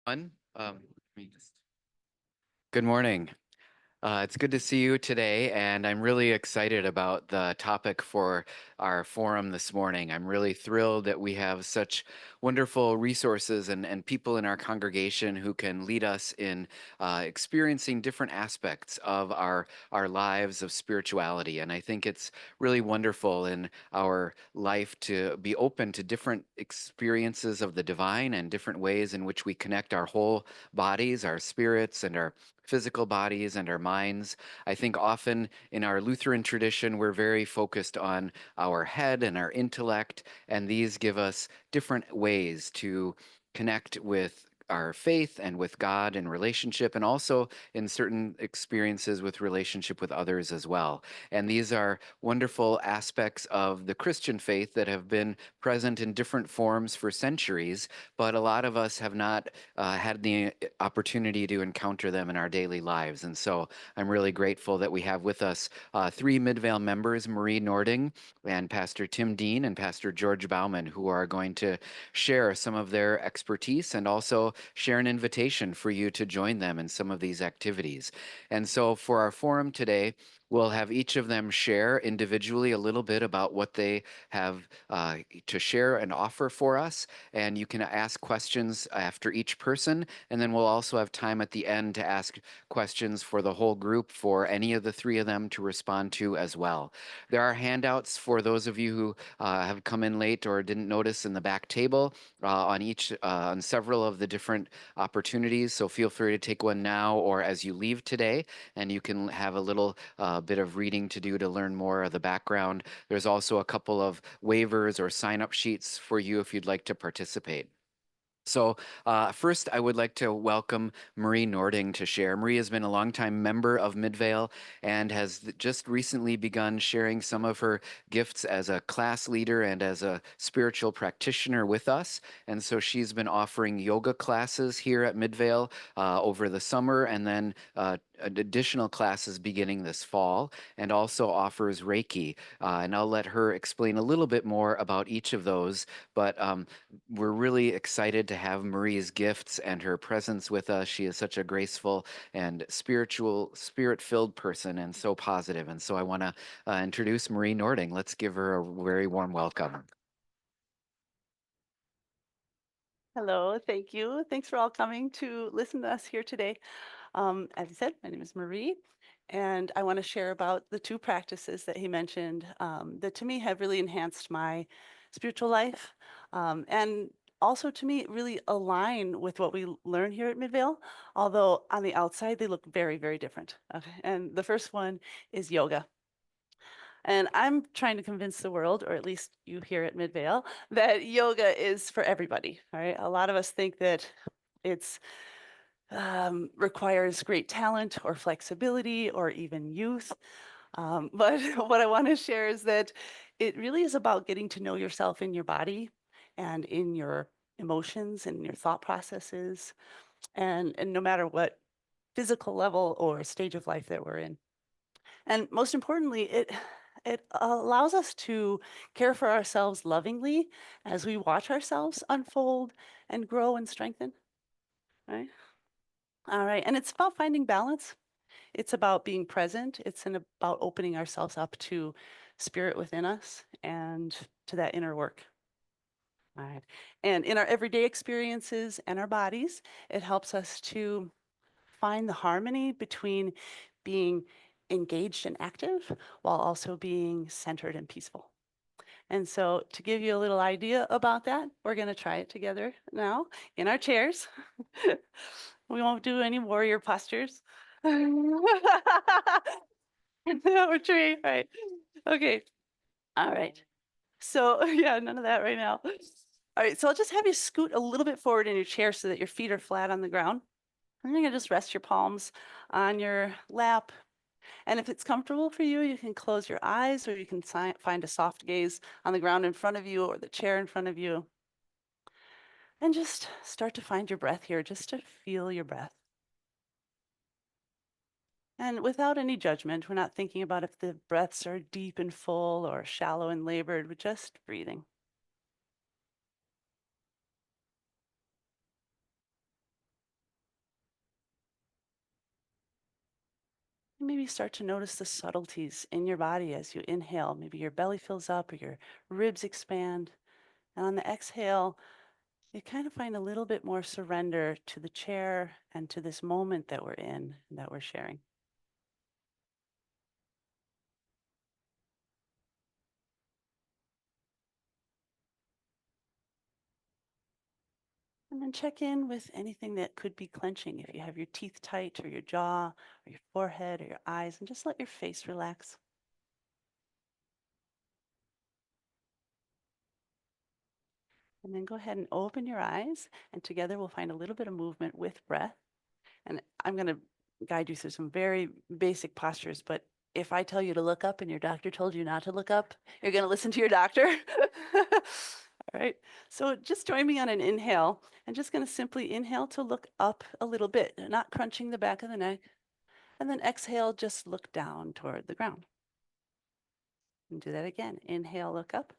One, good morning. It's good to see you today, and I'm really excited about the topic for our forum this morning. I'm really thrilled that we have such wonderful resources and people in our congregation who can lead us in experiencing different aspects of our lives of spirituality. And I think it's really wonderful in our life to be open to different experiences of the divine and different ways in which we connect our whole bodies, our spirits, and our physical bodies and our minds. I think often in our Lutheran tradition, we're very focused on our head and our intellect, and these give us different ways to connect with our faith and with God in relationship, and also in certain experiences with relationship with others as well. And these are wonderful aspects of the Christian faith that have been present in different forms for centuries, but a lot of us have not had the opportunity to encounter them in our daily lives. And so I'm really grateful that we have with us three Midvale members, Marie Nordeng and Pastor Tim Dean and Pastor George Bauman, who are going to share some of their expertise and also share an invitation for you to join them in some of these activities. And so for our forum today, we'll have each of them share individually a little bit about what they have to share and offer for us. And you can ask questions after each person. And then we'll also have time at the end to ask questions for the whole group for any of the three of them to respond to as well. There are handouts for those of you who have come in late or didn't notice in the back table on several of the different opportunities. So feel free to take one now or as you leave today, and you can have a little bit of reading to do to learn more of the background. There's also a couple of waivers or sign-up sheets for you if you'd like to participate. So first, I would like to welcome Marie Nordeng to share. Marie has been a longtime member of Midvale and has just recently begun sharing some of her gifts as a class leader and as a spiritual practitioner with us. And so she's been offering yoga classes here at Midvale over the summer, and then additional classes beginning this fall, and also offers Reiki. And I'll let her explain a little bit more about each of those. But we're really excited to have Marie's gifts and her presence with us. She is such a graceful and spirit-filled person and so positive. And so I want to introduce Marie Nordeng. Let's give her a very warm welcome. Hello, thank you. Thanks for all coming to listen to us here today. As I said, my name is Marie, and I want to share about the two practices that he mentioned that to me have really enhanced my spiritual life, and also to me really align with what we learn here at Midvale, although on the outside they look very, very different. Okay. And the first one is yoga. And I'm trying to convince the world, or at least you here at Midvale, that yoga is for everybody. All right. A lot of us think that it's requires great talent or flexibility or even youth. But what I want to share is that it really is about getting to know yourself in your body and in your emotions and your thought processes, and no matter what physical level or stage of life that we're in. And most importantly, it allows us to care for ourselves lovingly as we watch ourselves unfold and grow and strengthen. Right? All right. And it's about finding balance. It's about being present. About opening ourselves up to spirit within us and to that inner work. All right. And in our everyday experiences and our bodies, it helps us to find the harmony between being engaged and active while also being centered and peaceful. And so, to give you a little idea about that, we're going to try it together now in our chairs. We won't do any warrior postures. We're tree, right? Okay. All right. So, yeah, none of that right now. All right. So, I'll just have you scoot a little bit forward in your chair so that your feet are flat on the ground. And you're going to just rest your palms on your lap. And if it's comfortable for you, you can close your eyes or you can find a soft gaze on the ground in front of you or the chair in front of you. And just start to find your breath here, just to feel your breath. And without any judgment, we're not thinking about if the breaths are deep and full or shallow and labored, we're just breathing. maybe start to notice the subtleties in your body as you inhale. Maybe your belly fills up or your ribs expand. And on the exhale, you kind of find a little bit more surrender to the chair and to this moment that we're in and that we're sharing. And then check in with anything that could be clenching. If you have your teeth tight or your jaw or your forehead or your eyes, and just let your face relax. And then go ahead and open your eyes, and together we'll find a little bit of movement with breath. And I'm going to guide you through some very basic postures, but if I tell you to look up and your doctor told you not to look up, you're going to listen to your doctor. All right. So just join me on an inhale. I'm just going to simply inhale to look up a little bit, not crunching the back of the neck. And then exhale, just look down toward the ground. And do that again. Inhale, look up.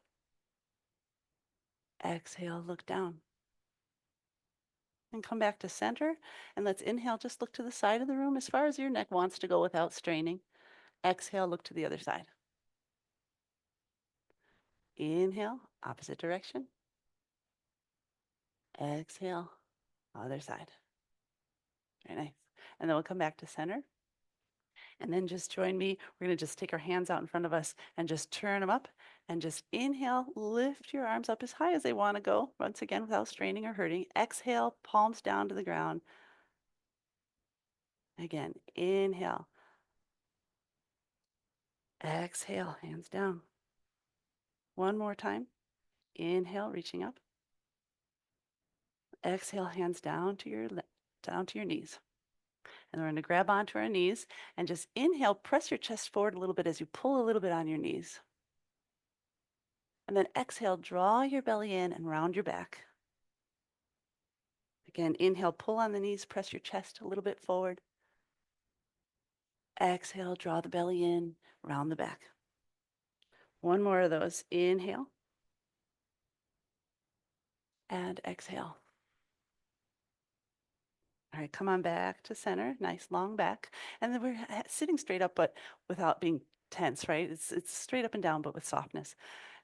Exhale, look down. And come back to center. And let's inhale, just look to the side of the room as far as your neck wants to go without straining. Exhale, look to the other side. Inhale, opposite direction. Exhale, other side. Very nice. And then we'll come back to center. And then just join me. We're going to just take our hands out in front of us and just turn them up and just inhale, lift your arms up as high as they want to go, once again, without straining or hurting. Exhale, palms down to the ground. Again, inhale. Exhale, hands down. One more time. Inhale, reaching up. Exhale, hands down to your knees. And we're going to grab onto our knees and just inhale, press your chest forward a little bit as you pull a little bit on your knees. And then exhale, draw your belly in and round your back. Again, inhale, pull on the knees, press your chest a little bit forward. Exhale, draw the belly in, round the back. One more of those. Inhale and exhale. All right, come on back to center, nice long back. And then we're sitting straight up, but without being tense, right? It's straight up and down, but with softness.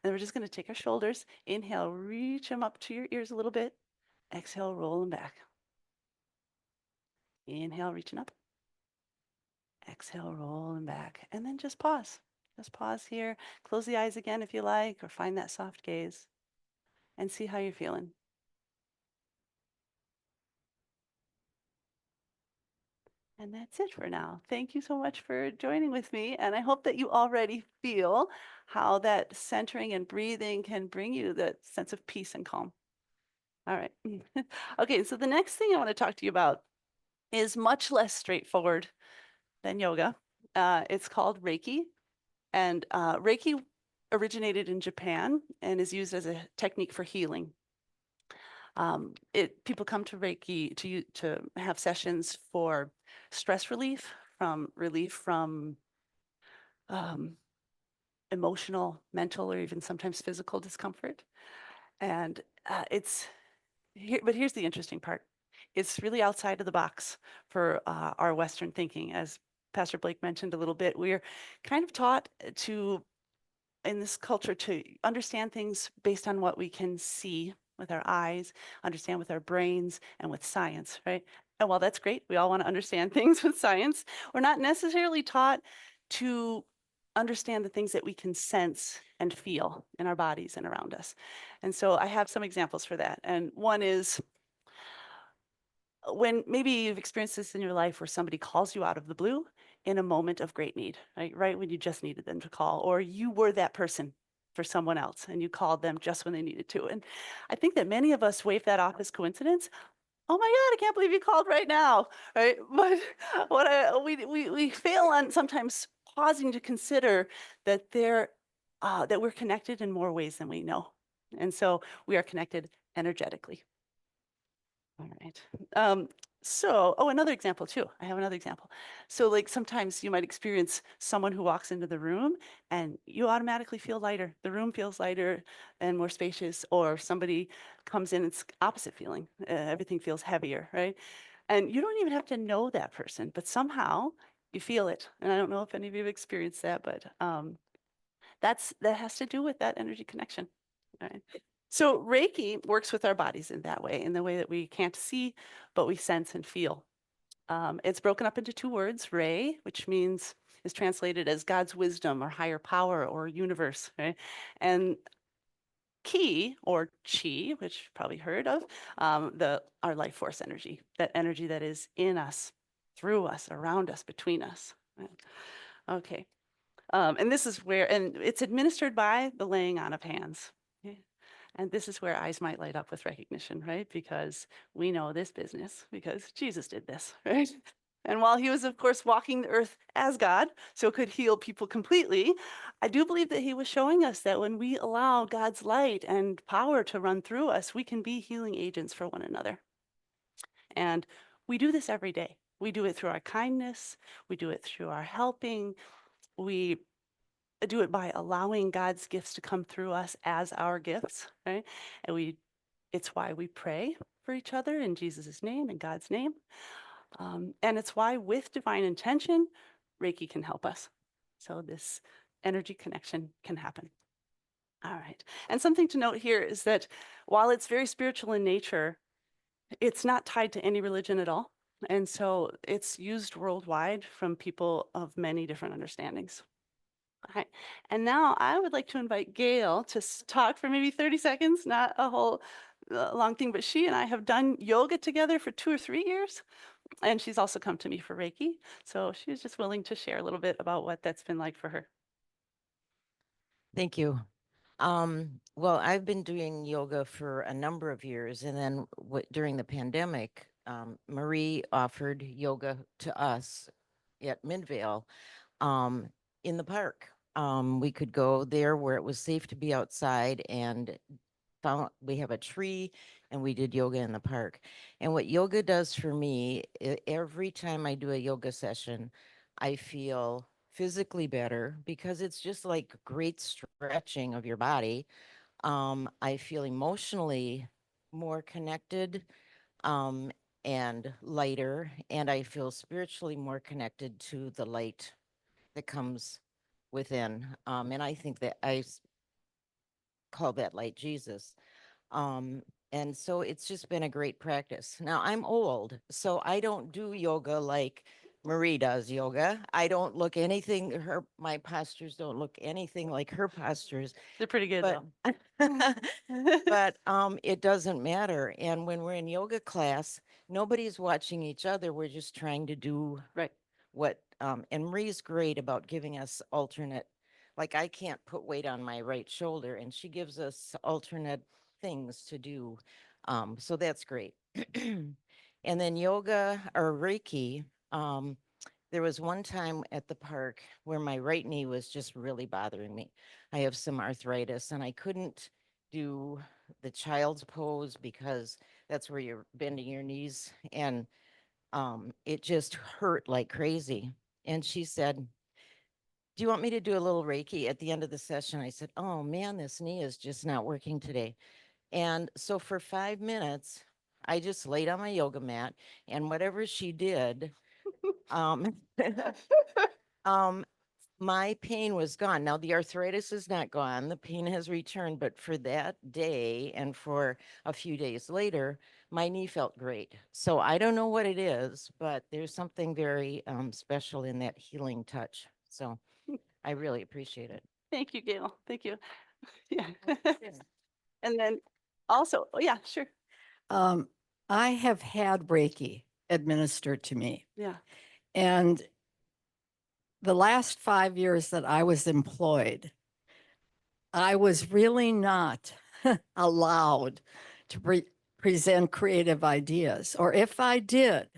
And we're just going to take our shoulders. Inhale, reach them up to your ears a little bit. Exhale, roll them back. Inhale, reaching up. Exhale, roll them back. And then just pause. Just pause here. Close the eyes again if you like, or find that soft gaze and see how you're feeling. And that's it for now. Thank you so much for joining with me. And I hope that you already feel how that centering and breathing can bring you that sense of peace and calm. All right. Okay, so the next thing I want to talk to you about is much less straightforward than yoga. It's called Reiki. And Reiki originated in Japan and is used as a technique for healing. People come to Reiki to have sessions for stress relief from um, emotional, mental, or even sometimes physical discomfort. And it's here, but here's the interesting part. It's really outside of the box for our Western thinking. As Pastor Blake mentioned a little bit, we're kind of taught to, in this culture, to understand things based on what we can see with our eyes, understand with our brains, and with science, right? And while that's great, we all want to understand things with science, we're not necessarily taught to understand the things that we can sense and feel in our bodies and around us. And so I have some examples for that. And one is when maybe you've experienced this in your life where somebody calls you out of the blue in a moment of great need, right when you just needed them to call, or you were that person for someone else and you called them just when they needed to. And I think that many of us wave that off as coincidence. Oh my God, I can't believe you called right now, right? But we fail on sometimes pausing to consider that that we're connected in more ways than we know. And so we are connected energetically. All right. Another example too. I have another example. So like sometimes you might experience someone who walks into the room and you automatically feel lighter. The room feels lighter and more spacious, or somebody comes in, it's opposite feeling. Everything feels heavier, right? And you don't even have to know that person, but somehow You feel it. And I don't know if any of you have experienced that, but that has to do with that energy connection. Right? So Reiki works with our bodies in the way that we can't see, but we sense and feel. It's broken up into two words, Rei, which means is translated as God's wisdom or higher power or universe, right? And Ki or Chi, which you've probably heard of, our life force energy, that energy that is in us, through us, around us, between us. Right? Okay. And this is where, and it's administered by the laying on of hands. Okay. And this is where eyes might light up with recognition, right? Because we know this business because Jesus did this, right? And while he was, of course, walking the earth as God, so could heal people completely, I do believe that he was showing us that when we allow God's light and power to run through us, we can be healing agents for one another. And we do this every day. We do it through our kindness, we do it through our helping, we do it by allowing God's gifts to come through us as our gifts, right? And it's why we pray for each other in Jesus' name, in God's name. And it's why with divine intention, Reiki can help us. So this energy connection can happen. All right. And something to note here is that while it's very spiritual in nature, it's not tied to any religion at all. And so it's used worldwide from people of many different understandings. Hi. And now I would like to invite Gail to talk for maybe 30 seconds, not a whole long thing, but she and I have done yoga together for 2 or 3 years. And she's also come to me for Reiki. So she's just willing to share a little bit about what that's been like for her. Thank you. Well, I've been doing yoga for a number of years, and then during the pandemic, Marie offered yoga to us at Midvale um, in the park. We could go there where it was safe to be outside, and we have a tree, and we did yoga in the park. And what yoga does for me, every time I do a yoga session, I feel physically better because it's just like great stretching of your body. I feel emotionally more connected um, and lighter, and I feel spiritually more connected to the light that comes within. And I think that call that light Jesus. Um, and so it's just been a great practice. Now I'm old, so I don't do yoga like Marie does yoga. I don't look anything, my postures don't look anything like her postures, They're pretty good but though. but it doesn't matter. And when we're in yoga class, nobody's watching each other. We're just trying to do Right. what and Marie's great about giving us alternate, like I can't put weight on my right shoulder, and she gives us alternate things to do. So that's great. And then yoga or Reiki. There was one time at the park where my right knee was just really bothering me. I have some arthritis, and I couldn't do the child's pose because that's where you're bending your knees, and it just hurt like crazy. And she said, "Do you want me to do a little Reiki at the end of the session?" I said, "Oh man, this knee is just not working today." And so for 5 minutes, I just laid on my yoga mat, and whatever she did, um, um, my pain was gone. Now the arthritis is not gone. The pain has returned, but for that day and for a few days later, my knee felt great. So I don't know what it is, but there's something very special in that healing touch. So I really appreciate it. Thank you, Gail. Thank you. Yeah. Yeah. And then also, oh yeah, sure. Um, I have had Reiki administered to me. Yeah. And the last 5 years that I was employed, I was really not allowed to present creative ideas. Or if I did,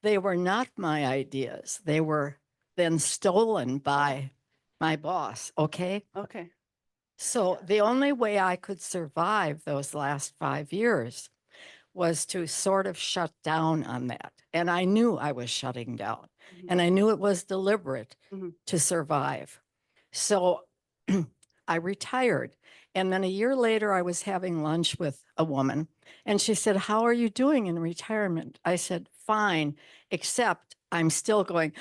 they were not my ideas. They were then stolen by my boss. Okay. Okay. So the only way I could survive those last 5 years was to sort of shut down on that. And I knew I was shutting down, and I knew it was deliberate Mhm. to survive. So I retired. And then a year later, I was having lunch with a woman, and she said, "How are you doing in retirement?" I said, "Fine, except I'm still going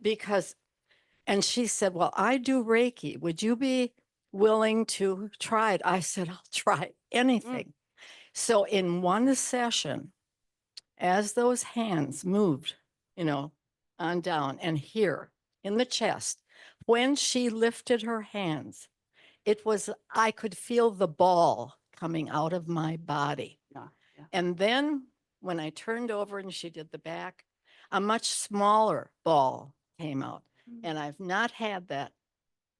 Because, and she said, well, I do Reiki. Would you be willing to try it? I said, I'll try anything. So in one session, as those hands moved, on down and here in the chest, when she lifted her hands, I could feel the ball coming out of my body. Yeah, yeah. And then when I turned over and she did the back, a much smaller ball came out. And I've not had that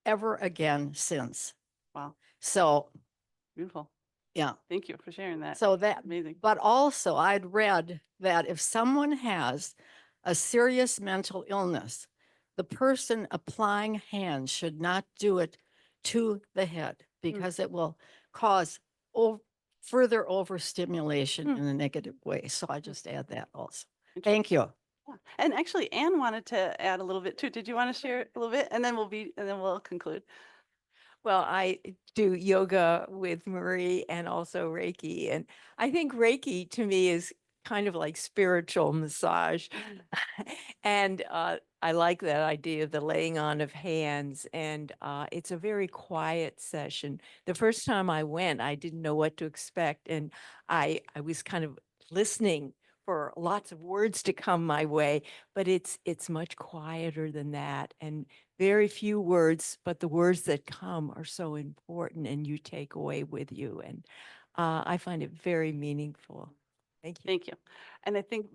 ever again since. Wow, So, beautiful. yeah. Thank you for sharing that. So that, Amazing. but also I'd read that if someone has a serious mental illness, the person applying hands should not do it to the head because it will cause further overstimulation in a negative way. So I just add that also. Thank you. Yeah. And actually, Anne wanted to add a little bit too. Did you want to share a little bit? And then we'll conclude. Well, I do yoga with Marie and also Reiki. And I think Reiki to me is kind of like spiritual massage. And I like that idea of the laying on of hands. And it's a very quiet session. The first time I went, I didn't know what to expect. And I was kind of listening for lots of words to come my way, but it's much quieter than that. And very few words, but the words that come are so important and you take away with you. And I find it very meaningful. Thank you. Thank you. And I think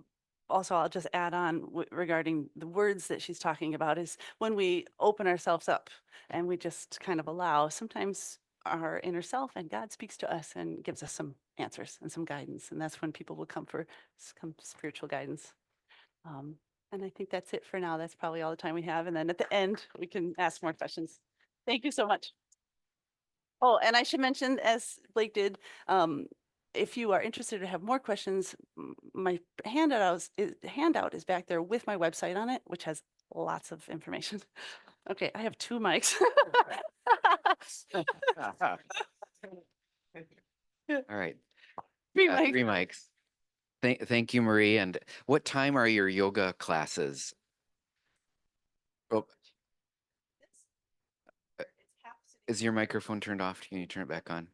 also I'll just add on regarding the words that she's talking about is when we open ourselves up and we just kind of allow, sometimes our inner self and God speaks to us and gives us some answers and some guidance. And that's when people will come for some spiritual guidance. And I think that's it for now. That's probably all the time we have. And then at the end, we can ask more questions. Thank you so much. Oh, and I should mention, as Blake did, if you are interested to have more questions, my handout is back there with my website on it, which has lots of information. Okay, I have 2 mics. All right. 3 mics. 3 mics. Thank you, Marie. And what time are your yoga classes? Oh, is your microphone turned off? Can you turn it back on?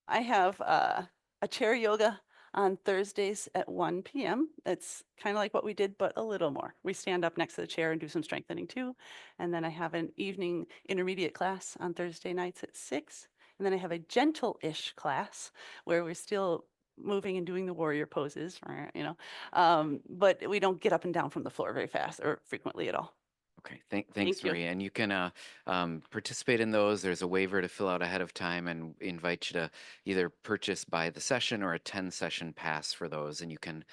I have a chair yoga on Thursdays at 1 p.m. It's kind of like what we did, but a little more. We stand up next to the chair and do some strengthening too. And then I have an evening intermediate class on Thursday nights at 6. And then I have a gentle-ish class where we're still moving and doing the warrior poses, but we don't get up and down from the floor very fast or frequently at all. Okay, thanks, you. Marie. And you can participate in those. There's a waiver to fill out ahead of time, and we invite you to either purchase by the session or a 10-session pass for those, and you can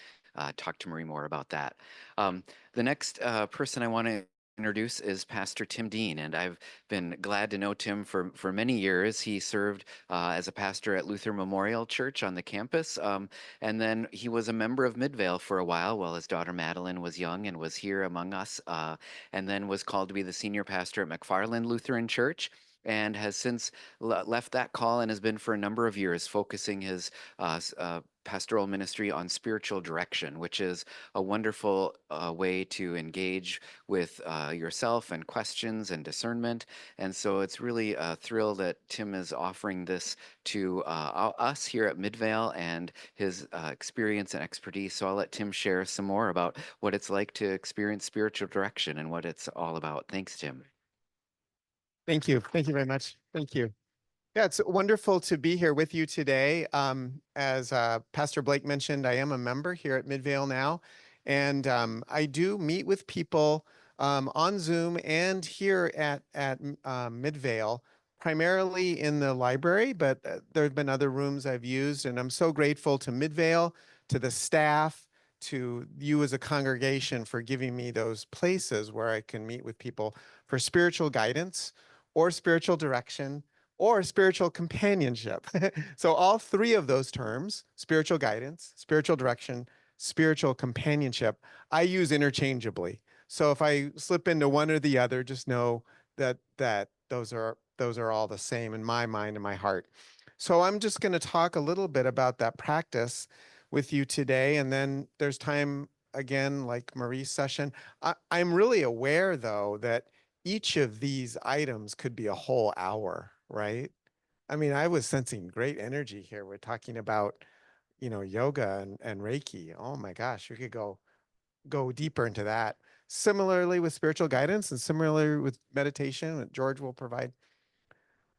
talk to Marie more about that. The next person I want to introduce is Pastor Tim Dean, and I've been glad to know Tim for many years. He served as a pastor at Luther Memorial Church on the campus, and then he was a member of Midvale for a while his daughter Madeline was young and was here among us, and then was called to be the senior pastor at McFarland Lutheran Church, and has since left that call and has been for a number of years focusing his pastoral ministry on spiritual direction, which is a wonderful way to engage with yourself and questions and discernment. And so it's really a thrill that Tim is offering this to us here at Midvale and his experience and expertise. So I'll let Tim share some more about what it's like to experience spiritual direction and what it's all about. Thanks, Tim. Thank you. Thank you very much. Thank you. Yeah, it's wonderful to be here with you today. As Pastor Blake mentioned, I am a member here at Midvale now, and I do meet with people on Zoom and here at Midvale, primarily in the library, but there have been other rooms I've used, and I'm so grateful to Midvale, to the staff, to you as a congregation for giving me those places where I can meet with people for spiritual guidance or spiritual direction or spiritual companionship. So all 3 of those terms, spiritual guidance, spiritual direction, spiritual companionship, I use interchangeably. So if I slip into one or the other, just know that those are all the same in my mind and my heart. So I'm just going to talk a little bit about that practice with you today, and then there's time again, like Marie's session. I'm really aware, though, that each of these items could be a whole hour, right? I mean, I was sensing great energy here. We're talking about, yoga and Reiki. Oh my gosh, we could go deeper into that. Similarly with spiritual guidance and similarly with meditation that George will provide.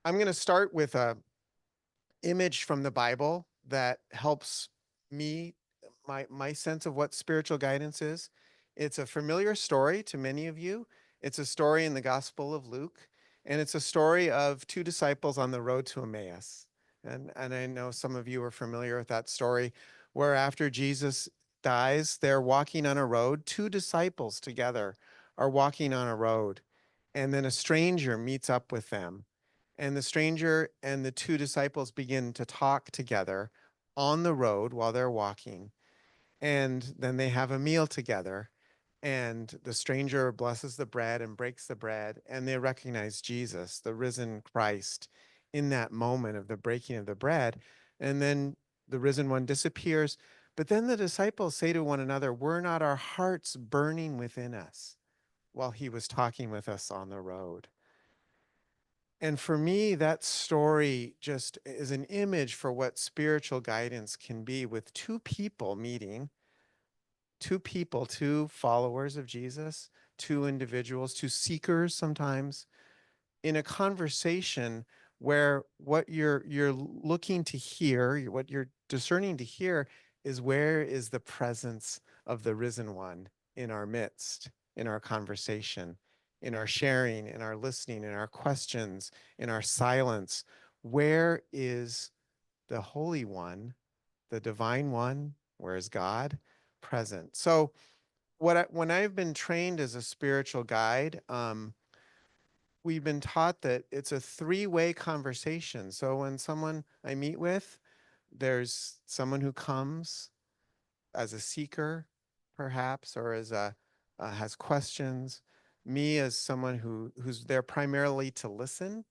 I'm going to start with a image from the Bible that helps me, my sense of what spiritual guidance is. It's a familiar story to many of you. It's a story in the Gospel of Luke, and it's a story of two disciples on the road to Emmaus. And I know some of you are familiar with that story, where after Jesus dies, they're walking on a road. Two disciples together are walking on a road, and then a stranger meets up with them, and the stranger and the two disciples begin to talk together on the road while they're walking. And then they have a meal together. And the stranger blesses the bread and breaks the bread. And they recognize Jesus, the risen Christ, in that moment of the breaking of the bread. And then the risen one disappears. But then the disciples say to one another, "Were not our hearts burning within us while he was talking with us on the road?" And for me, that story just is an image for what spiritual guidance can be, with two people meeting, two people, two followers of Jesus, two individuals, two seekers sometimes, in a conversation where what you're looking to hear, what you're discerning to hear, is where is the presence of the risen one in our midst, in our conversation, in our sharing, in our listening, in our questions, in our silence. Where is the Holy One, the Divine One? Where is God present? So when I've been trained as a spiritual guide, we've been taught that it's a three-way conversation. So when someone I meet with, there's someone who comes as a seeker, perhaps, or as a has questions. Me as someone who's there primarily to listen.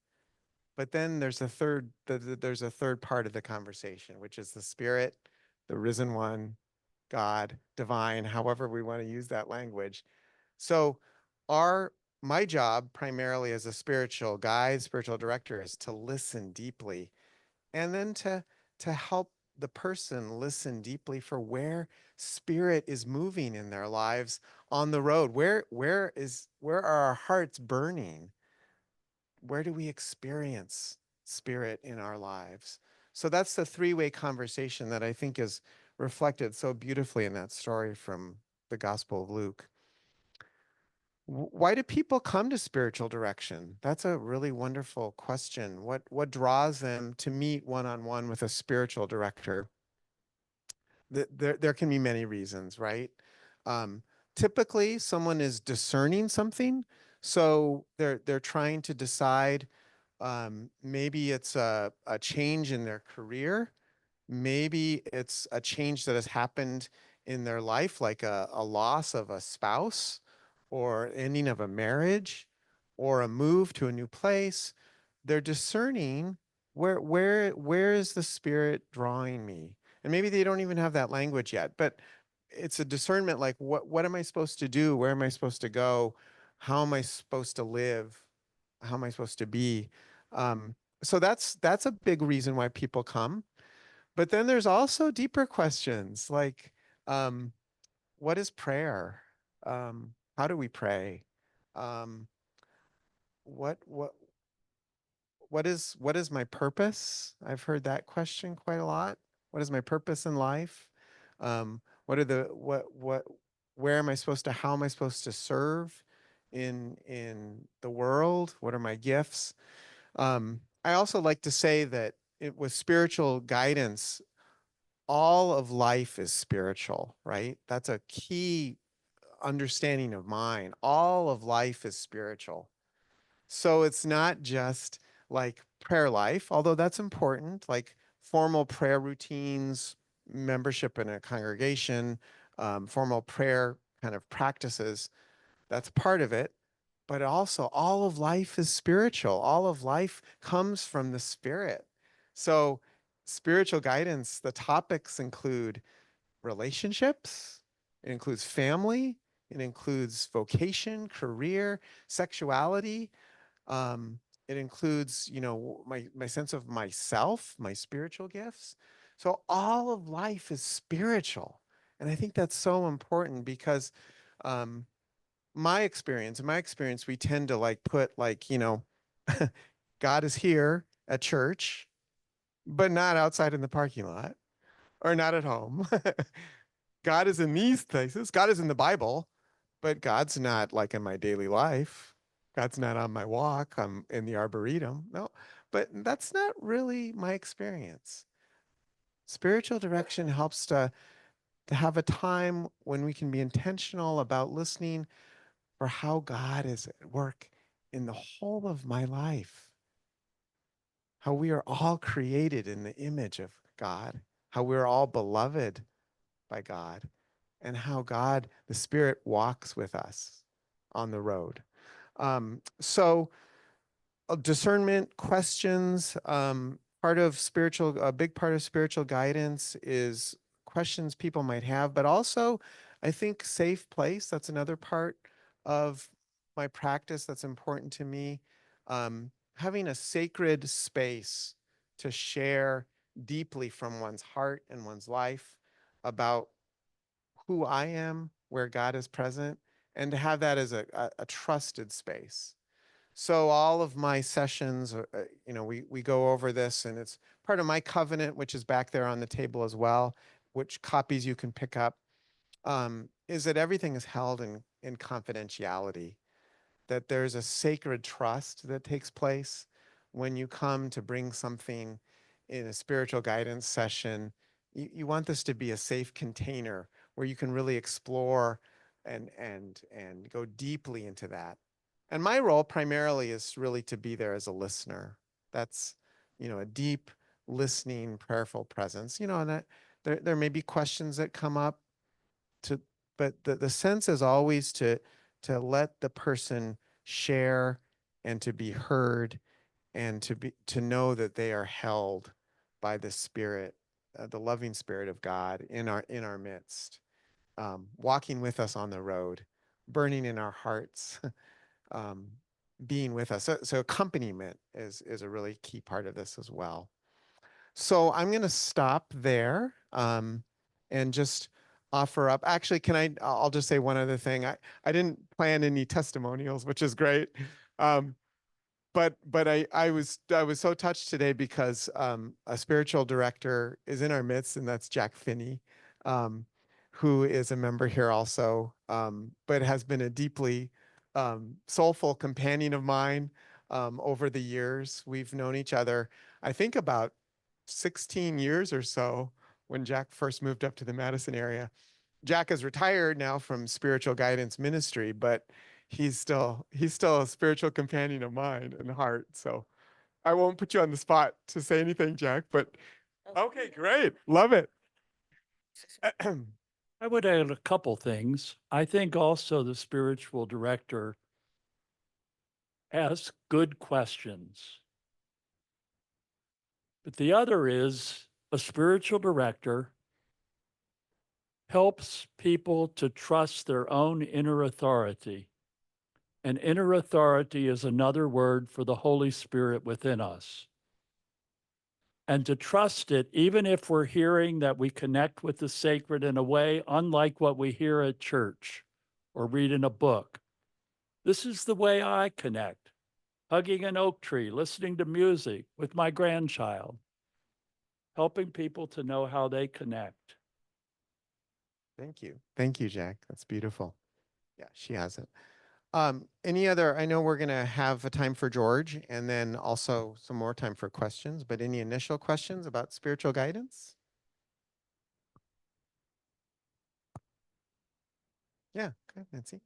But then there's there's a third part of the conversation, which is the spirit, the risen one, God, divine, however we want to use that language. So our my job primarily as a spiritual guide, spiritual director, is to listen deeply, and then to help the person listen deeply for where spirit is moving in their lives on the road. Where are our hearts burning? Where do we experience spirit in our lives? So that's the three-way conversation that I think is reflected so beautifully in that story from the Gospel of Luke. Why do people come to spiritual direction? That's a really wonderful question. What draws them to meet one-on-one with a spiritual director? There can be many reasons, right? Um, Typically, someone is discerning something, so they're trying to decide. Maybe it's a change in their career. Maybe it's a change that has happened in their life, like a loss of a spouse, or ending of a marriage, or a move to a new place. They're discerning where is the spirit drawing me? And maybe they don't even have that language yet, but it's a discernment, like what am I supposed to do? Where am I supposed to go? How am I supposed to live? How am I supposed to be? Um, so that's a big reason why people come. But then there's also deeper questions like, um, what is prayer? How do we pray? Um, what what what is my purpose? I've heard that question quite a lot. What is my purpose in life? What are the what where am I supposed to how am I supposed to serve in the world? What are my gifts? I also like to say that with spiritual guidance, all of life is spiritual, right? That's a key understanding of mine. All of life is spiritual. So it's not just like prayer life, although that's important, like formal prayer routines, membership in a congregation, formal prayer kind of practices. That's part of it. But also, all of life is spiritual. All of life comes from the spirit. So, spiritual guidance, the topics include relationships, It includes family. It includes vocation, career, sexuality. It includes, my sense of myself, my spiritual gifts. So all of life is spiritual. And I think that's so important because um, in my experience, we tend to like put like, God is here at church, but not outside in the parking lot or not at home. God is in these places. God is in the Bible, but God's not like in my daily life. God's not on my walk. I'm in the arboretum. No, but that's not really my experience. Spiritual direction helps to have a time when we can be intentional about listening for how God is at work in the whole of my life. How we are all created in the image of God, how we're all beloved by God, and how God, the Spirit, walks with us on the road. So discernment, questions, a big part of spiritual guidance is questions people might have, but also I think safe place. That's another part of my practice that's important to me. Having a sacred space to share deeply from one's heart and one's life about who I am, where God is present, and to have that as a trusted space. So all of my sessions, we go over this, and it's part of my covenant, which is back there on the table as well, which copies you can pick up, is that everything is held in confidentiality, that there's a sacred trust that takes place when you come to bring something in a spiritual guidance session. You want this to be a safe container where you can really explore and go deeply into that. And my role primarily is really to be there as a listener. That's, a deep listening, prayerful presence. And that there may be questions that come up to, but the sense is always to let the person share and to be heard and to know that they are held by the Spirit, the loving Spirit of God in our midst, walking with us on the road, burning in our hearts, um, being with us. So accompaniment is a really key part of this as well. So I'm going to stop there, and just offer up. Actually, I'll just say one other thing. I didn't plan any testimonials, which is great. Um, but I was so touched today because a spiritual director is in our midst, and that's Jack Finney, um, who is a member here also, but has been a deeply soulful companion of mine over the years. We've known each other, I think, about 16 years or so when Jack first moved up to the Madison area. Jack is retired now from spiritual guidance ministry, but he's still a spiritual companion of mine and heart. So I won't put you on the spot to say anything, Jack, but okay, great. Love it. I would add a couple things. I think also the spiritual director asks good questions. But the other is a spiritual director helps people to trust their own inner authority. And inner authority is another word for the Holy Spirit within us. And to trust it, even if we're hearing that we connect with the sacred in a way unlike what we hear at church or read in a book. This is the way I connect, hugging an oak tree, listening to music with my grandchild, helping people to know how they connect. Thank you. Thank you, Jack. That's beautiful. Yeah, she has it. I know we're going to have a time for George and then also some more time for questions, but any initial questions about spiritual guidance? Yeah, okay, Nancy.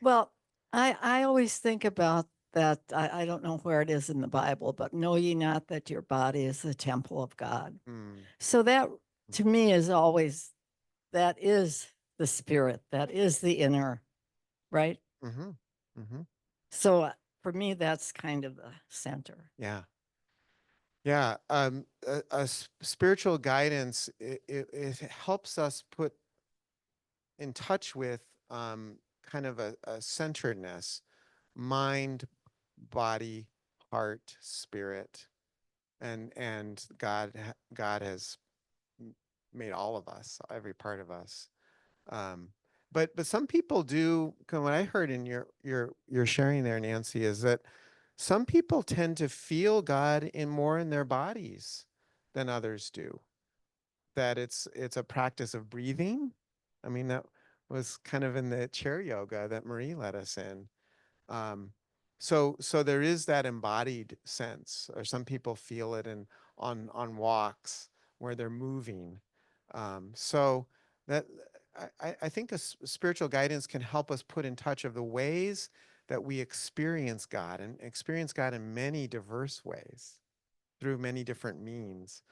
Well, I always think about that. I don't know where it is in the Bible, but know ye not that your body is the temple of God. Mm, So that to me is always, that is the spirit, that is the inner, right? mm-hmm, mm-hmm, So for me, that's kind of the center. yeah. Yeah, spiritual guidance, it helps us put in touch with kind of a centeredness, mind, body, heart, spirit, and God has made all of us, every part of us. Um, but some people do. What I heard in your sharing there, Nancy, is that some people tend to feel God in more in their bodies than others do. That it's a practice of breathing. I mean, that was kind of in the chair yoga that Marie led us in. Um, so there is that embodied sense, or some people feel it in on walks where they're moving. So that I think spiritual guidance can help us put in touch of the ways that we experience God, and experience God in many diverse ways through many different means,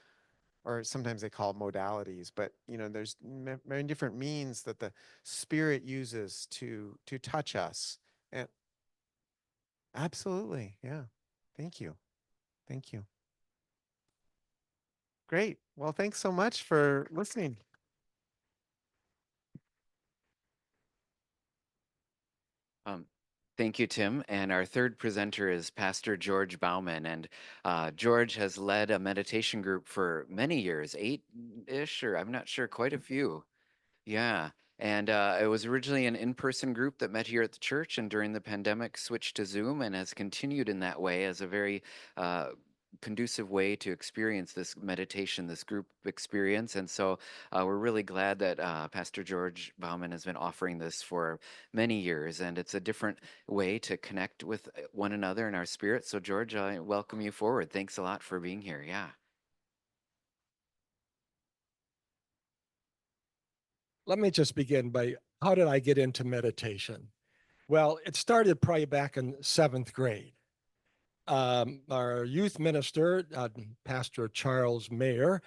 or sometimes they call it modalities, but there's many different means that the spirit uses to touch us. And absolutely, yeah. Thank you. Thank you. Great. Well, thanks so much for listening. Um, Thank you, Tim. And our third presenter is Pastor George Bauman. And George has led a meditation group for many years, 8-ish, or I'm not sure, quite a few. Yeah. And it was originally an in-person group that met here at the church, and during the pandemic switched to Zoom and has continued in that way as a very uh, conducive way to experience this meditation, this group experience. And so we're really glad that Pastor George Bauman has been offering this for many years, and it's a different way to connect with one another in our spirit. So George, I welcome you forward. Thanks a lot for being here. Yeah. Let me just begin by how did I get into meditation? Well, it started probably back in 7th grade. Our youth minister, Pastor Charles Mayer,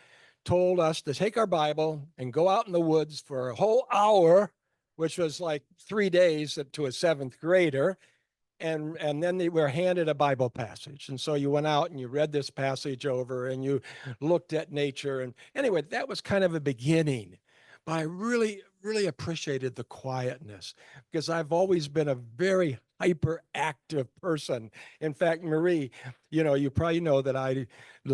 told us to take our Bible and go out in the woods for a whole hour, which was like 3 days to a 7th grader. And then they were handed a Bible passage. And so you went out and you read this passage over and you looked at nature. And anyway, that was kind of a beginning. But I really, really appreciated the quietness because I've always been a very hyperactive person. In fact, Marie, you probably know that I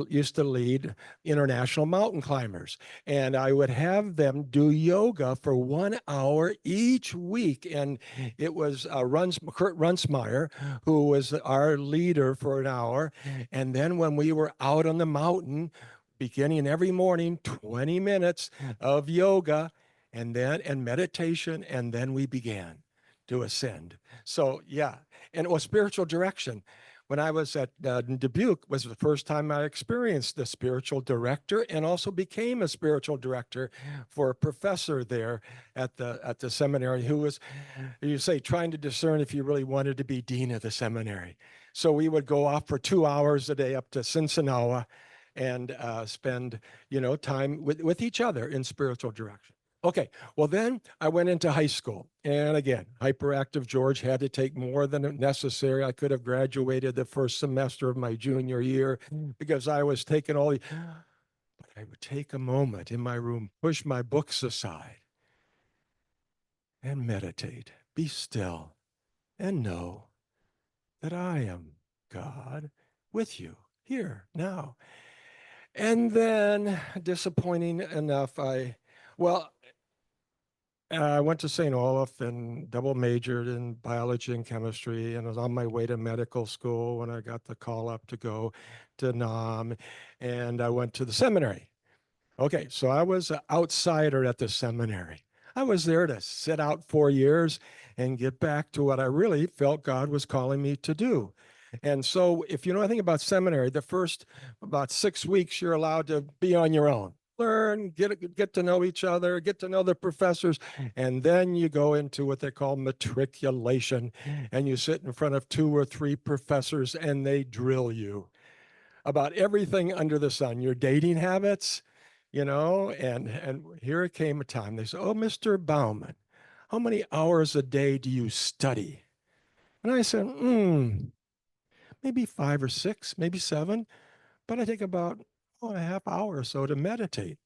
used to lead international mountain climbers, and I would have them do yoga for 1 hour each week. And it was Kurt Runsmeyer, who was our leader for an hour. And then when we were out on the mountain, beginning every morning, 20 minutes of yoga and meditation, and then we began to ascend. So yeah, and it was spiritual direction. When I was at Dubuque was the first time I experienced the spiritual director, and also became a spiritual director for a professor there at the seminary, who was, you say, trying to discern if you really wanted to be dean of the seminary. So we would go off for 2 hours a day up to Cincinnati and spend time with each other in spiritual direction. Okay, well then I went into high school, and again, hyperactive George had to take more than necessary. I could have graduated the first semester of my junior year because I was taking all the, but I would take a moment in my room, push my books aside, and meditate, be still, and know that I am God with you here now. And then, disappointing enough, well, I went to St. Olaf and double majored in biology and chemistry, and was on my way to medical school when I got the call up to go to Nam, and I went to the seminary. Okay, so I was an outsider at the seminary. I was there to sit out 4 years and get back to what I really felt God was calling me to do. And so, if you know anything about seminary, the first about 6 weeks, you're allowed to be on your own, learn, get to know each other, get to know the professors, and then you go into what they call matriculation, and you sit in front of 2 or 3 professors, and they drill you about everything under the sun, your dating habits, and here came a time they said, "Oh, Mr. Bauman, how many hours a day do you study?" And I said, maybe 5 or 6, maybe 7. but I take about a half hour or so to meditate.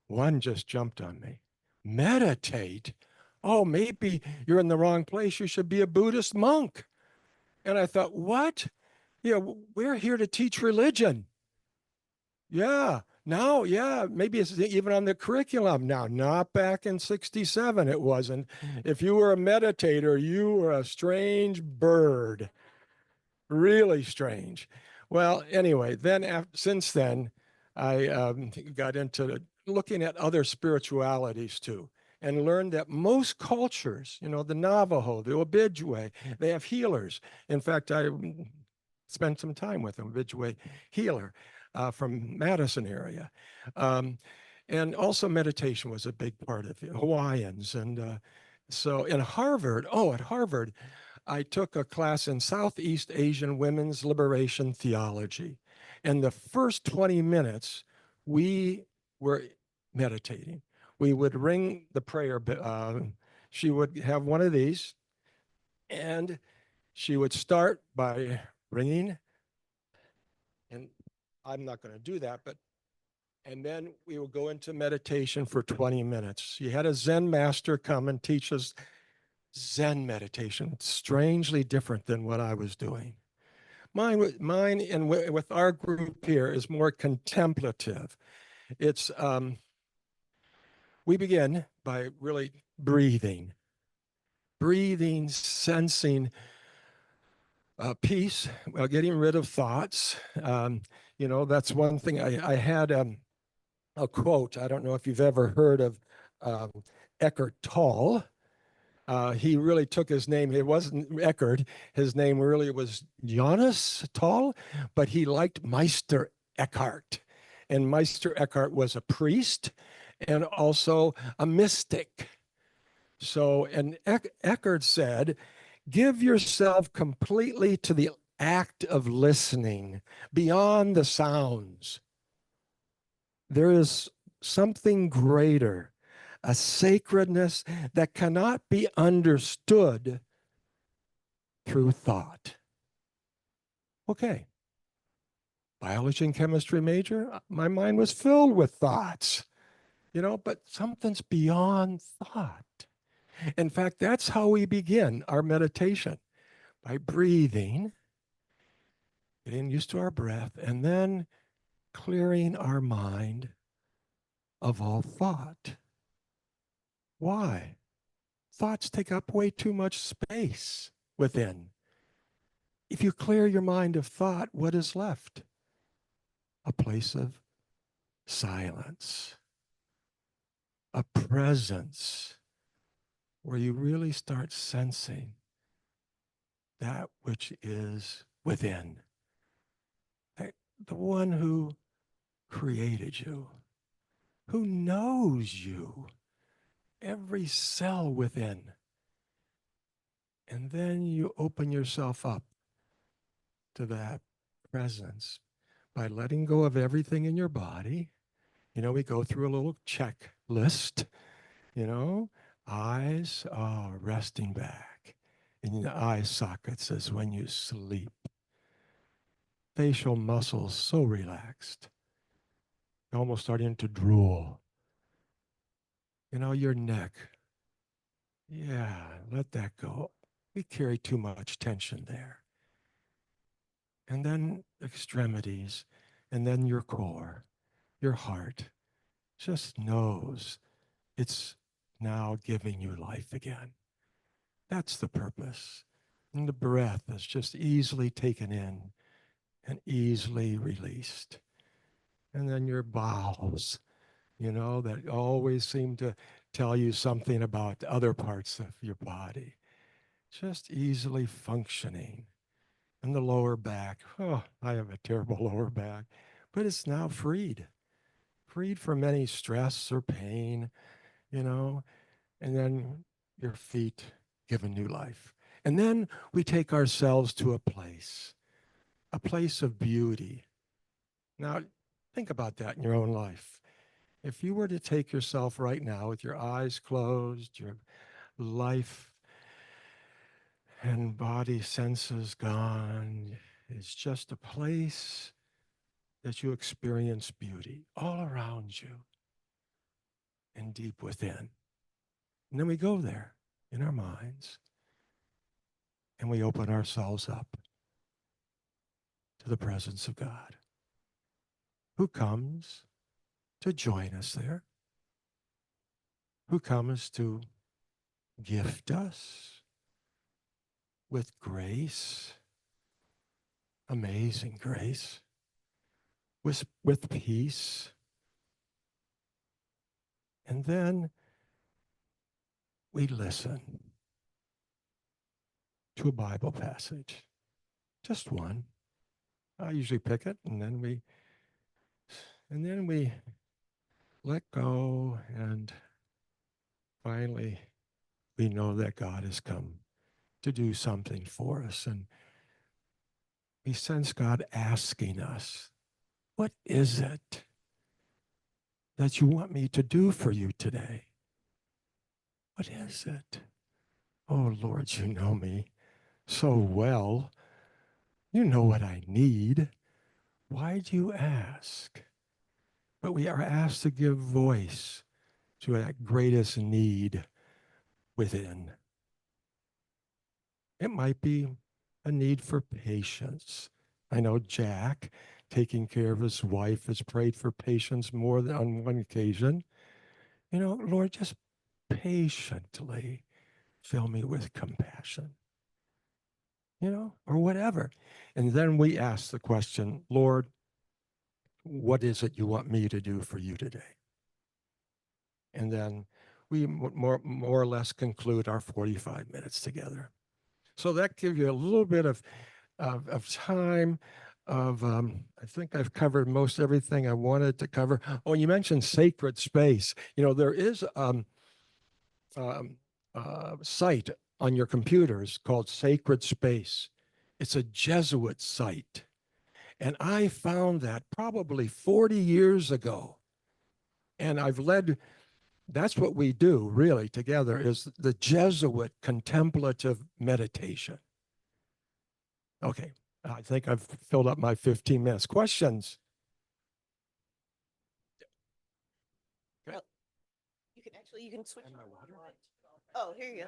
One just jumped on me. Meditate? Oh, maybe you're in the wrong place. You should be a Buddhist monk. And I thought, what? Yeah, we're here to teach religion. Yeah, now, yeah, maybe it's even on the curriculum now, not back in 67. It wasn't. If you were a meditator, you were a strange bird, really strange. Well, anyway, then since then, I got into looking at other spiritualities too, and learned that most cultures, the Navajo, the Ojibwe, they have healers. In fact, I spent some time with an Ojibwe healer from Madison area. And also meditation was a big part of it, Hawaiians. And so at Harvard, I took a class in Southeast Asian Women's Liberation Theology. And the first 20 minutes, we were meditating. We would ring the prayer. She would have one of these, and she would start by ringing. And I'm not going to do that, and then we would go into meditation for 20 minutes. She had a Zen master come and teach us Zen meditation, strangely different than what I was doing. Mine and with our group here is more contemplative. It's we begin by really breathing, sensing peace, getting rid of thoughts. That's one thing. I had a quote. I don't know if you've ever heard of Eckhart Tolle. He really took his name. It wasn't Eckhart. His name really was Johannes Toll, but he liked Meister Eckhart. And Meister Eckhart was a priest and also a mystic. So, and Eckhart said, give yourself completely to the act of listening beyond the sounds. There is something greater, a sacredness that cannot be understood through thought. Okay. Biology and chemistry major, my mind was filled with thoughts, but something's beyond thought. In fact, that's how we begin our meditation, by breathing, getting used to our breath, and then clearing our mind of all thought. Why? Thoughts take up way too much space within. If you clear your mind of thought, what is left? A place of silence, a presence where you really start sensing that which is within. The one who created you, who knows you, every cell within. And then you open yourself up to that presence by letting go of everything in your body. We go through a little checklist, eyes, resting back in the eye sockets as when you sleep. Facial muscles so relaxed, almost starting to drool. Your neck. Yeah, let that go. We carry too much tension there. And then extremities, and then your core, your heart just knows it's now giving you life again. That's the purpose. And the breath is just easily taken in and easily released. And then your bowels, that always seem to tell you something about other parts of your body, just easily functioning. And the lower back, I have a terrible lower back, but it's now freed from any stress or pain, and then your feet given new life. And then we take ourselves to a place of beauty. Now, think about that in your own life. If you were to take yourself right now with your eyes closed, your life and body senses gone, it's just a place that you experience beauty all around you and deep within. And then we go there in our minds and we open ourselves up to the presence of God, who comes to join us there, who comes to gift us with grace, amazing grace, with peace. And then we listen to a Bible passage, just one. I usually pick it, and then we let go, and finally we know that God has come to do something for us, and we sense God asking us, what is it that you want me to do for you today? What is it? Oh, Lord, you know me so well. You know what I need. Why do you ask? But we are asked to give voice to that greatest need within. It might be a need for patience. I know Jack, taking care of his wife, has prayed for patience more than on one occasion. You know, Lord, just patiently fill me with compassion, or whatever. And then we ask the question, Lord, what is it you want me to do for you today? And then we more or less conclude our 45 minutes together. So that gives you a little bit of time of, I think I've covered most everything I wanted to cover. Oh, you mentioned sacred space. There is site on your computers called Sacred Space. It's a Jesuit site. And I found that probably 40 years ago. And that's what we do really together, is the Jesuit contemplative meditation. Okay, I think I've filled up my 15 minutes. Questions? Well, you can switch. Oh, here you go.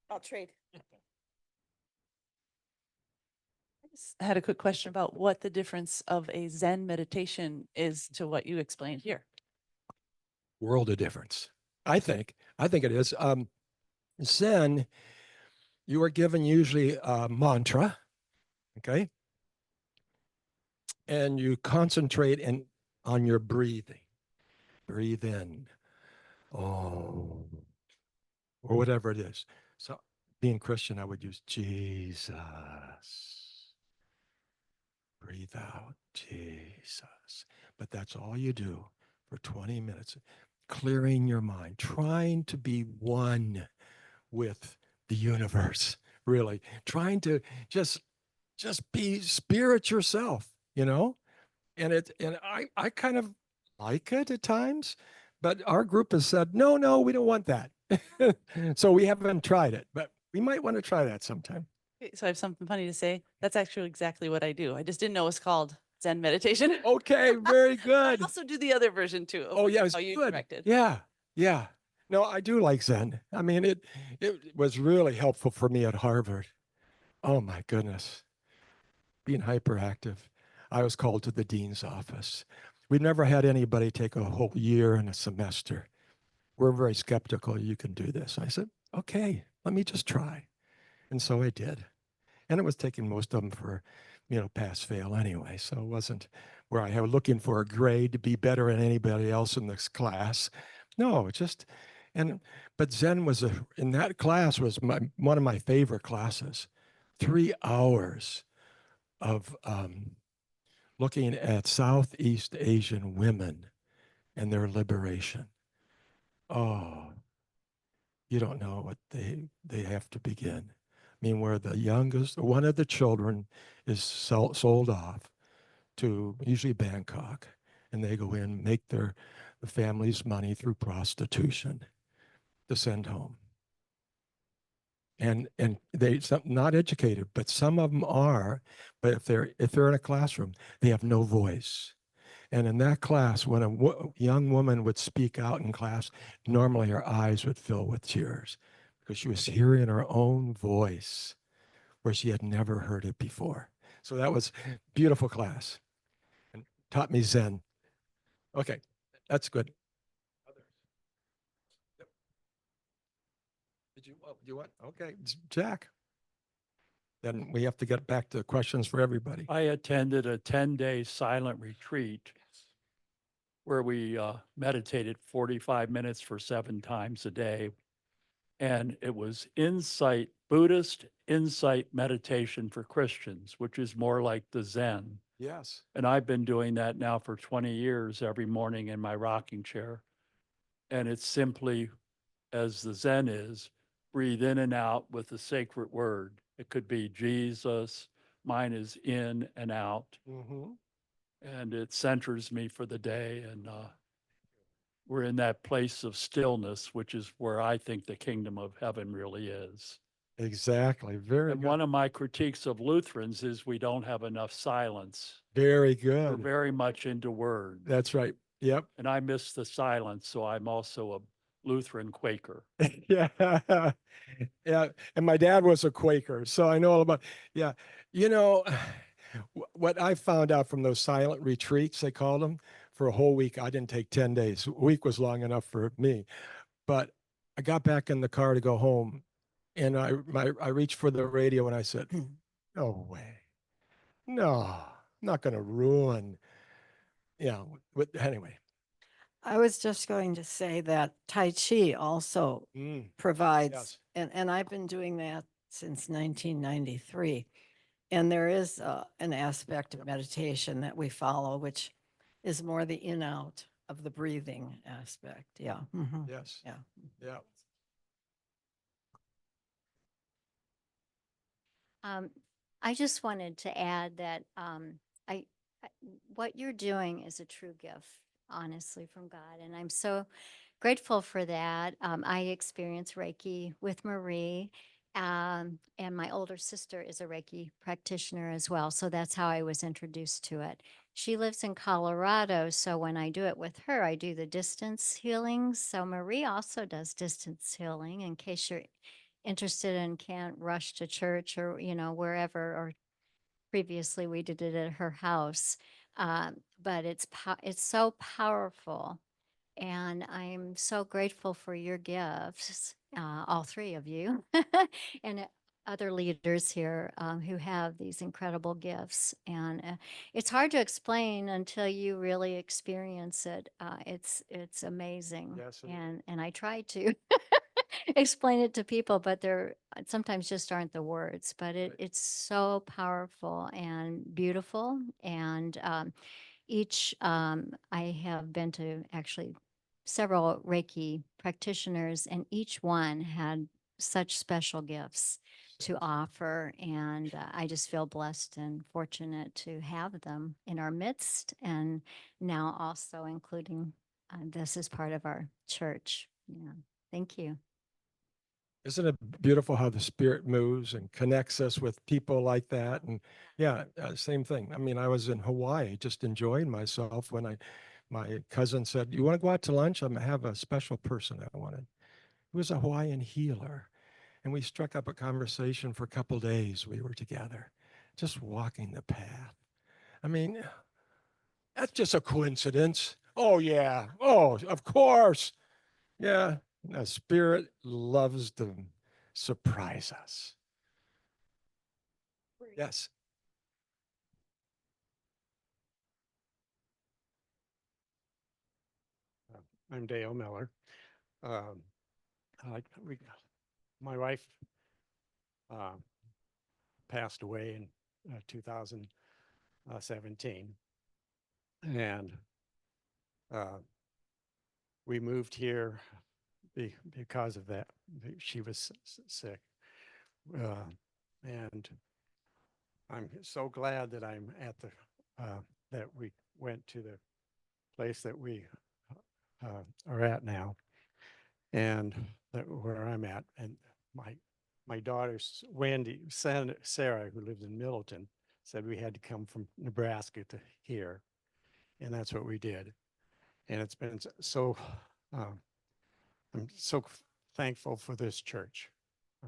I'll trade. I just had a quick question about what the difference of a Zen meditation is to what you explained here. World of difference. I think it is. Zen, you are given usually a mantra, okay? And you concentrate on your breathing. Breathe in, oh, or whatever it is. So being Christian, I would use Jesus. Breathe out, Jesus. But that's all you do for 20 minutes, clearing your mind, trying to be one with the universe, really, trying to just be spirit yourself, And I kind of like it at times, but our group has said, no, we don't want that. So we haven't tried it, but we might want to try that sometime. Okay, so I have something funny to say. That's actually exactly what I do. I just didn't know it was called Zen meditation. Okay, very I good. also do the other version too. Of Oh, yeah, it's how you good. directed. Yeah, yeah. No, I do like Zen. I mean, it was really helpful for me at Harvard. Oh my goodness. Being hyperactive. I was called to the dean's office. We've never had anybody take a whole year and a semester. We're very skeptical you can do this. I said, okay, let me just try. And so I did. And it was taking most of them for, pass fail anyway. So it wasn't where I was looking for a grade to be better than anybody else in this class. No, but Zen in that class was one of my favorite classes. 3 hours of looking at Southeast Asian women and their liberation. Oh, you don't know what they have to begin. I mean, where the youngest, one of the children is sold off to usually Bangkok, and they go in, make the family's money through prostitution to send home. and they some not educated, but some of them are. But if they're in a classroom, they have no voice. And in that class, when a young woman would speak out in class, normally her eyes would fill with tears because she was hearing her own voice where she had never heard it before. So that was beautiful class and taught me Zen. Okay, that's good. Others? Yep. Did you? Oh, you what? Okay, Jack. Then we have to get back to questions for everybody. I attended a 10-day silent retreat where we meditated 45 minutes for 7 times a day. And it was Buddhist insight meditation for Christians, which is more like the Zen. Yes. And I've been doing that now for 20 years every morning in my rocking chair. And it's simply, as the Zen is, breathe in and out with the sacred word. It could be Jesus. Mine is in and out. Mm-hmm. And it centers me for the day. And we're in that place of stillness, which is where I think the kingdom of heaven really is. Exactly. Very And good. one of my critiques of Lutherans is we don't have enough silence. Very We're good. very much into words. That's right. Yep. And I miss the silence, so I'm also a Lutheran Quaker. Yeah. Yeah. And my dad was a Quaker, so I know all about, yeah. You know, what I found out from those silent retreats, they called them, for a whole week. I didn't take 10 days. A week was long enough for me. But I got back in the car to go home and I reached for the radio and I said, no way. No, I'm not going to ruin. Yeah. Anyway. I was just going to say that Tai Chi also provides, Yes. and I've been doing that since 1993. And there is an aspect of meditation that we follow, which is more the in out of the breathing aspect. Yeah. Mhm. Yes. Yeah. Yeah. I just wanted to add that I, I- what you're doing is a true gift, honestly, from God, and I'm so grateful for that. I experience Reiki with Marie, and my older sister is a Reiki practitioner as well. So that's how I was introduced to it. She lives in Colorado, so when I do it with her, I do the distance healing. So Marie also does distance healing in case you're interested and can't rush to church or wherever, or previously we did it at her house. But it's so powerful, and I'm so grateful for your gifts, all three of you, and other leaders here who have these incredible gifts. And it's hard to explain until you really experience it. It's amazing. Yes, it is. And I try to explain it to people, but there sometimes just aren't the words. But Right. it's so powerful and beautiful. And I have been to actually several Reiki practitioners, and each one had such special gifts to offer. And I just feel blessed and fortunate to have them in our midst, and now also including this as part of our church. Yeah. Thank you. Isn't it beautiful how the spirit moves and connects us with people like that? And yeah, same thing. I mean, I was in Hawaii just enjoying myself when my cousin said, "You want to go out to lunch? I have a special person I wanted." He was a Hawaiian healer. And we struck up a conversation for a couple days. We were together, just walking the path. I mean, that's just a coincidence. Oh, yeah. Oh, of course. Yeah. The spirit loves to surprise us. Yes. I'm Dale Miller. Um, my wife passed away in 2017, and we moved here because of that. She was sick, and I'm so glad that I'm at that we went to the place that we are at now, and where I'm at, and my my daughter, Sarah, who lives in Middleton, said we had to come from Nebraska to here. And that's what we did. And it's been so, um, I'm so thankful for this church,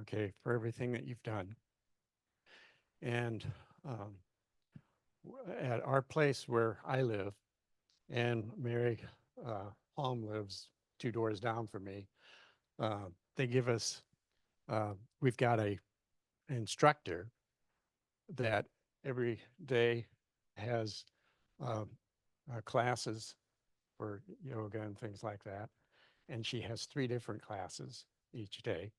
okay, for everything that you've done. And at our place where I live, and Mary Holm lives 2 doors down from me, they give us, we've got a instructor that every day has um, classes for yoga and things like that. And she has 3 different classes each day.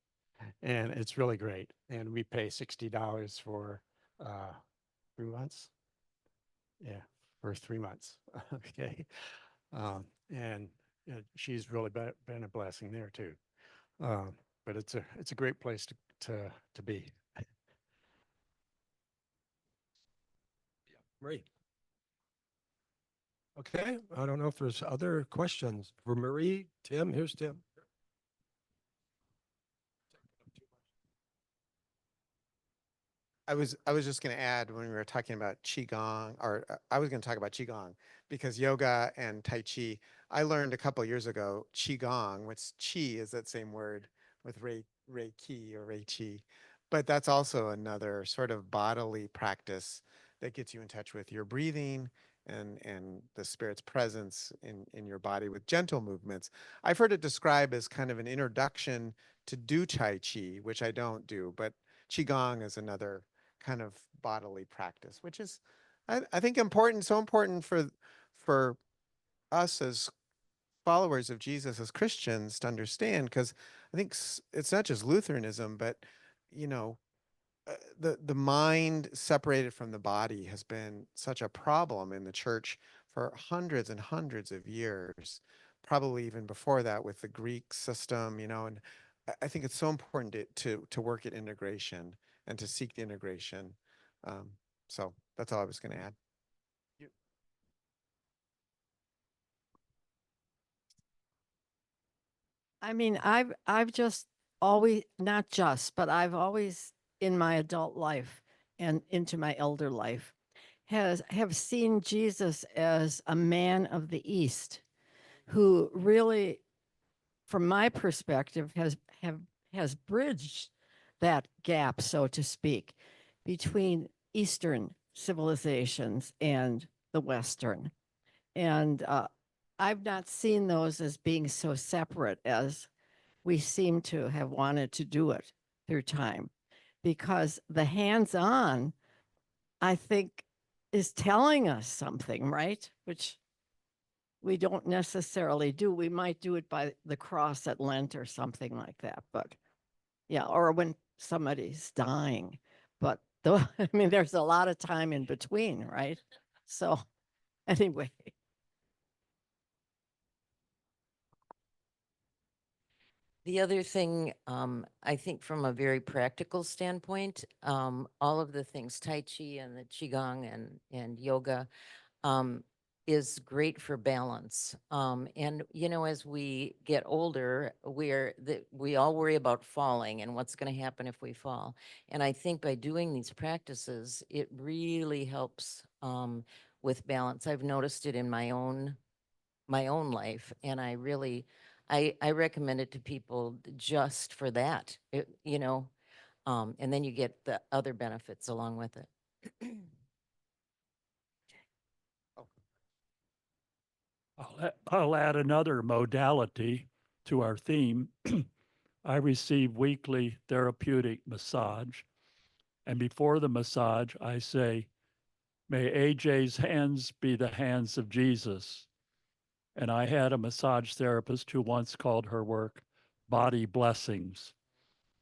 And it's really great. And we pay $60 for 3 months. Yeah, for 3 months. Okay. And she's really been a blessing there too. But it's a great place to be. Marie. Okay, I don't know if there's other questions for Marie. Tim, here's Tim. I was just going to add when we were talking about qigong, or I was going to talk about qigong because yoga and tai chi. I learned a couple years ago qigong, which qi is that same word with reiki or reichi, but that's also another sort of bodily practice that gets you in touch with your breathing and the spirit's presence in your body with gentle movements. I've heard it described as kind of an introduction to do tai chi, which I don't do, but qigong is another kind of bodily practice, which is, I think, important, so important for us as followers of Jesus, as Christians, to understand, because I think it's not just Lutheranism, but you know, the mind separated from the body has been such a problem in the church for hundreds and hundreds of years, probably even before that with the Greek system, and I think it's so important to work at integration and to seek the integration. Um, so that's all I was going to add. I mean, I've just always, not just, but I've always in my adult life and into my elder life have seen Jesus as a man of the East who really, from my perspective, has bridged that gap, so to speak, between Eastern civilizations and the Western. And I've not seen those as being so separate as we seem to have wanted to do it through time, because the hands on, I think, is telling us something, right? Which we don't necessarily do. We might do it by the cross at Lent or something like that, but yeah, or when somebody's dying. But though, I mean, there's a lot of time in between, right? So anyway. The other thing, I think from a very practical standpoint, all of the things, Tai Chi and the Qigong and yoga, um, is great for balance. And as we get older, we all worry about falling and what's going to happen if we fall. And I think by doing these practices, it really helps with balance. I've noticed it in my own life, and I recommend it to people just for that. And then you get the other benefits along with it. I'll add another modality to our theme. I receive weekly therapeutic massage. And before the massage, I say, may AJ's hands be the hands of Jesus. And I had a massage therapist who once called her work body blessings.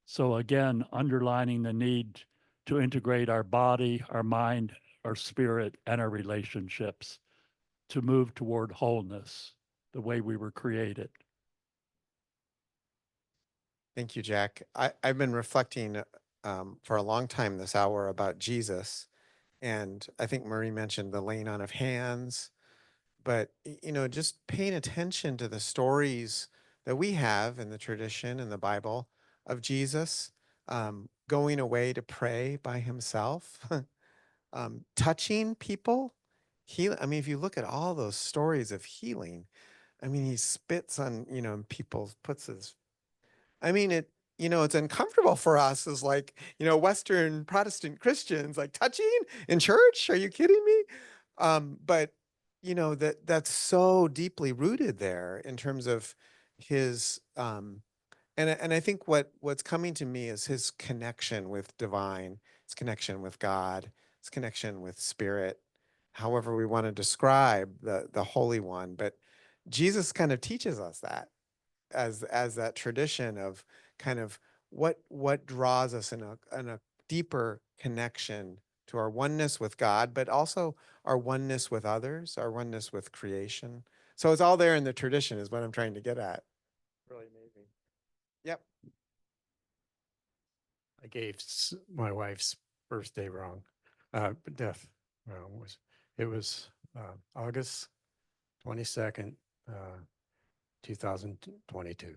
So again, underlining the need to integrate our body, our mind, our spirit, and our relationships to move toward wholeness, the way we were created. Thank you, Jack. I've been reflecting for a long time this hour about Jesus. And I think Marie mentioned the laying on of hands, but just paying attention to the stories that we have in the tradition in the Bible of Jesus. going away to pray by himself, touching people. I mean, if you look at all those stories of healing, I mean, he spits on, and people puts his, I mean, it's uncomfortable for us as like, Western Protestant Christians, like touching in church. Are you kidding me? But that's so deeply rooted there in terms of his, and I think what's coming to me is his connection with divine, his connection with God, his connection with spirit, however we want to describe the Holy One. But Jesus kind of teaches us that as that tradition of kind of what draws us in a deeper connection to our oneness with God, but also our oneness with others, our oneness with creation. So it's all there in the tradition, is what I'm trying to get at. Really amazing. Yep. I gave my wife's birthday wrong. Death wrong. It was August 22nd, 2022.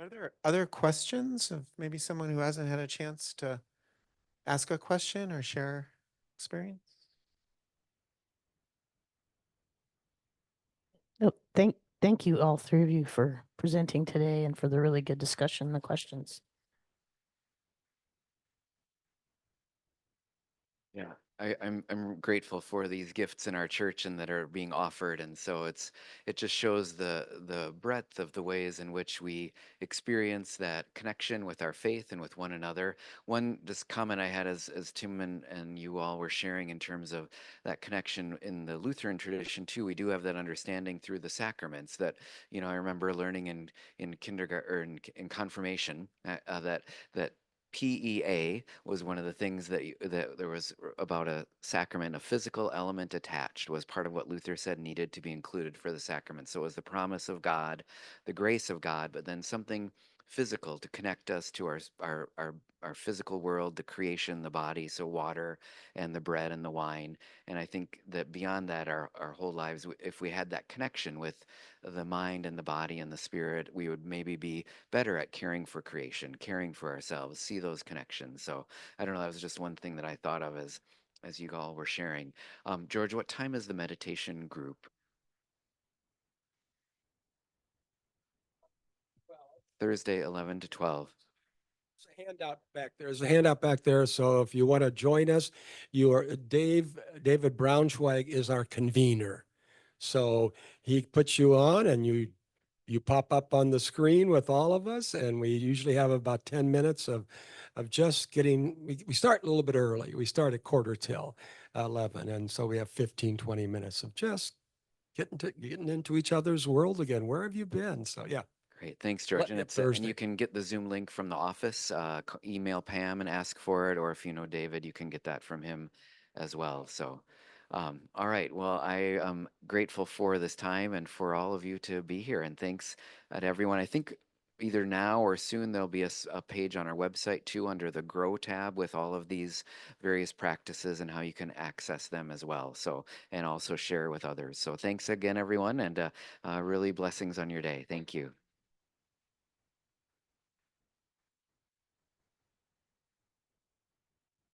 Are there other questions of maybe someone who hasn't had a chance to ask a question or share experience? Oh, thank you all three of you for presenting today and for the really good discussion, the questions. Yeah, I'm grateful for these gifts in our church and that are being offered, and so it just shows the breadth of the ways in which we experience that connection with our faith and with one another. One just comment I had as Tim and you all were sharing in terms of that connection in the Lutheran tradition too. We do have that understanding through the sacraments that I remember learning in kindergarten or in confirmation that PEA was one of the things that there was about a sacrament. A physical element attached was part of what Luther said needed to be included for the sacrament. So it was the promise of God, the grace of God, but then something physical to connect us to our physical world, the creation, the body, so water and the bread and the wine. And I think that beyond that, our whole lives, if we had that connection with the mind and the body and the spirit, we would maybe be better at caring for creation, caring for ourselves, see those connections. So I don't know, that was just one thing that I thought of as you all were sharing. George, what time is the meditation group? Thursday, 11 to 12. There's a handout back there. There's a handout back there. So if you want to join us, David Braunschweig is our convener. So he puts you on and you pop up on the screen with all of us. And we usually have about 10 minutes of just getting, we start a little bit early. We start at quarter till 11. And so we have 15, 20 minutes of just getting into each other's world again. Where have you been? So yeah. Great, thanks, George. And and you can get the Zoom link from the office. Email Pam and ask for it, or if you know David, you can get that from him as well. So, all right. Well, I am grateful for this time and for all of you to be here. And thanks to everyone. I think either now or soon there'll be a page on our website too under the Grow tab with all of these various practices and how you can access them as well. So, and also share with others. So, thanks again, everyone, and really blessings on your day. Thank you.